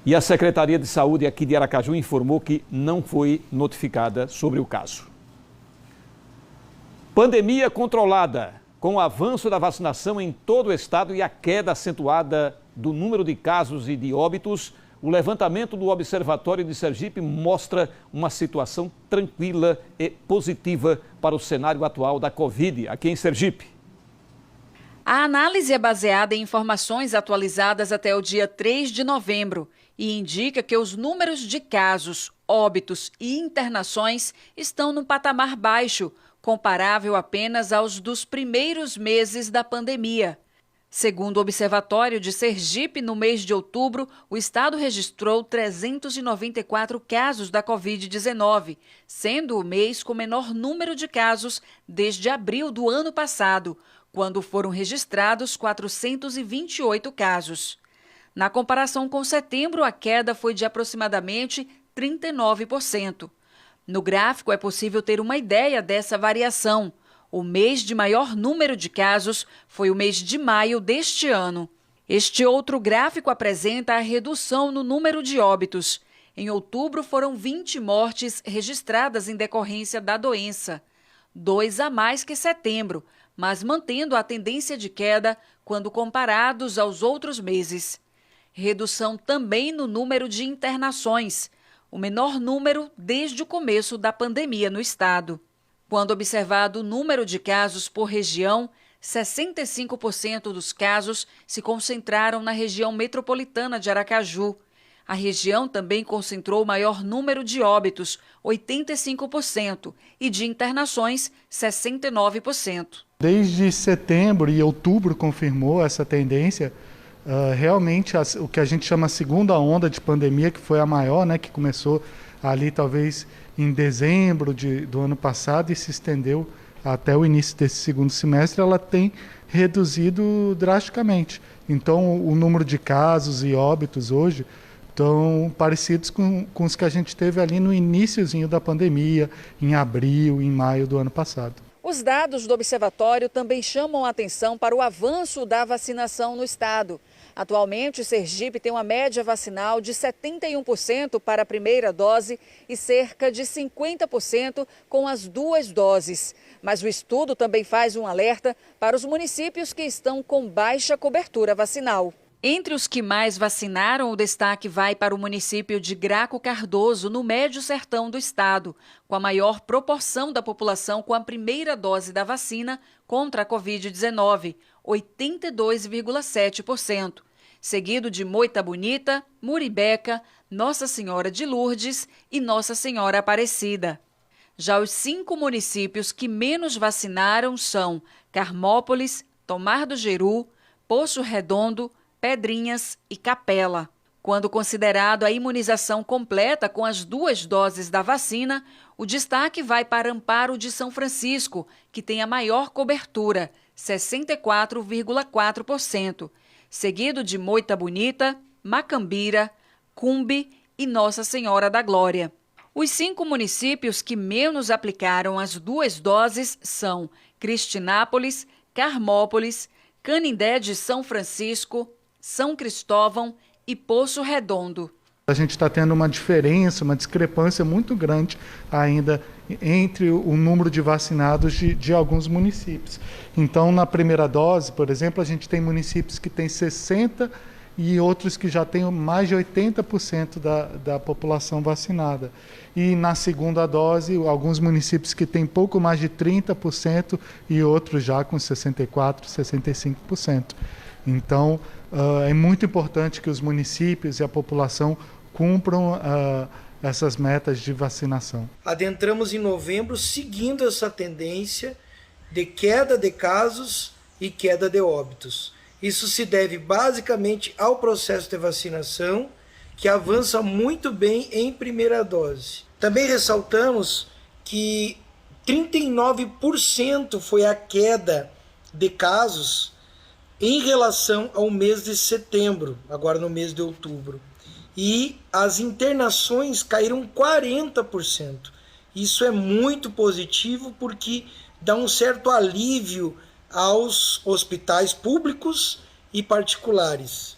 E a Secretaria de Saúde aqui de Aracaju informou que não foi notificada sobre o caso. Pandemia controlada. Com o avanço da vacinação em todo o estado e a queda acentuada do número de casos e de óbitos, o levantamento do Observatório de Sergipe mostra uma situação tranquila e positiva para o cenário atual da Covid aqui em Sergipe. A análise é baseada em informações atualizadas até o dia 3 de novembro e indica que os números de casos, óbitos e internações estão num patamar baixo, comparável apenas aos dos primeiros meses da pandemia. Segundo o Observatório de Sergipe, no mês de outubro, o estado registrou 394 casos da Covid-19, sendo o mês com menor número de casos desde abril do ano passado, quando foram registrados 428 casos. Na comparação com setembro, a queda foi de aproximadamente 39%. No gráfico é possível ter uma ideia dessa variação. O mês de maior número de casos foi o mês de maio deste ano. Este outro gráfico apresenta a redução no número de óbitos. Em outubro foram 20 mortes registradas em decorrência da doença, 2 a mais que setembro, mas mantendo a tendência de queda quando comparados aos outros meses. Redução também no número de internações, o menor número desde o começo da pandemia no estado. Quando observado o número de casos por região, 65% dos casos se concentraram na região metropolitana de Aracaju. A região também concentrou o maior número de óbitos, 85%, e de internações, 69%. Desde setembro e outubro confirmou essa tendência. Realmente o que a gente chama a segunda onda de pandemia, que foi a maior, né, que começou ali talvez em dezembro do ano passado e se estendeu até o início desse segundo semestre, ela tem reduzido drasticamente. Então o número de casos e óbitos hoje estão parecidos com os que a gente teve ali no iniciozinho da pandemia, em abril, em maio do ano passado. Os dados do observatório também chamam a atenção para o avanço da vacinação no estado. Atualmente, Sergipe tem uma média vacinal de 71% para a primeira dose e cerca de 50% com as 2 doses. Mas o estudo também faz um alerta para os municípios que estão com baixa cobertura vacinal. Entre os que mais vacinaram, o destaque vai para o município de Graco Cardoso, no Médio Sertão do estado, com a maior proporção da população com a primeira dose da vacina contra a Covid-19, 82,7%, seguido de Moita Bonita, Muribeca, Nossa Senhora de Lourdes e Nossa Senhora Aparecida. Já os 5 municípios que menos vacinaram são Carmópolis, Tomar do Jeru, Poço Redondo, Pedrinhas e Capela. Quando considerado a imunização completa com as 2 doses da vacina, o destaque vai para Amparo de São Francisco, que tem a maior cobertura, 64,4%, seguido de Moita Bonita, Macambira, Cumbe e Nossa Senhora da Glória. Os 5 municípios que menos aplicaram as 2 doses são Cristinápolis, Carmópolis, Canindé de São Francisco, São Cristóvão e Poço Redondo. A gente está tendo uma diferença, uma discrepância muito grande ainda entre o número de vacinados de alguns municípios. Então, na primeira dose, por exemplo, a gente tem municípios que têm 60% e outros que já têm mais de 80% da população vacinada. E na segunda dose, alguns municípios que têm pouco mais de 30% e outros já com 64%, 65%. Então, é muito importante que os municípios e a população cumpram essas metas de vacinação. Adentramos em novembro seguindo essa tendência de queda de casos e queda de óbitos. Isso se deve basicamente ao processo de vacinação, que avança muito bem em primeira dose. Também ressaltamos que 39% foi a queda de casos em relação ao mês de setembro, agora no mês de outubro. E as internações caíram 40%. Isso é muito positivo porque dá um certo alívio aos hospitais públicos e particulares.